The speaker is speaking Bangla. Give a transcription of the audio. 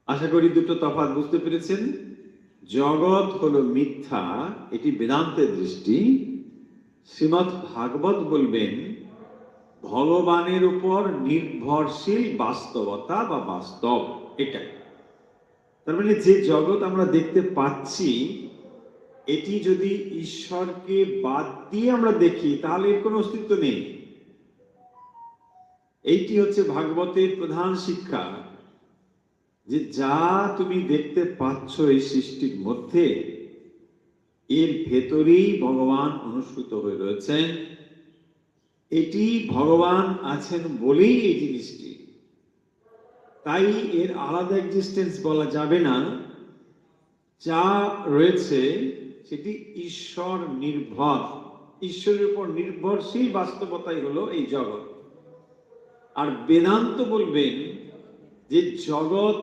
আশা করি দুটো তফাৎ বুঝতে পেরেছেন। জগৎ হলো মিথ্যা, এটি বেদান্তের দৃষ্টি। শ্রীমদ্ ভাগবত বলবেন ভগবানের উপর নির্ভরশীল বাস্তবতা বা বাস্তব, এটাই। তার মানে যে জগৎ আমরা দেখতে পাচ্ছি এটি যদি ঈশ্বরকে বাদ দিয়ে আমরা দেখি তাহলে এর কোনো অস্তিত্ব নেই। এইটি হচ্ছে ভাগবতের প্রধান শিক্ষা, যে যা তুমি দেখতে পাচ্ছ এই সৃষ্টির মধ্যে এর ভেতরেই ভগবান অনুসৃত হয়ে রয়েছেন। এটি ভগবান আছেন বলেই এই জিনিসটি, তাই এর আলাদা এক্সিস্টেন্স বলা যাবে না। যা রয়েছে সেটি ঈশ্বর নির্ভর, ঈশ্বরের উপর নির্ভরশীল বাস্তবতাই হলো এই জগৎ। আর বেদান্ত বলবেন যে জগৎ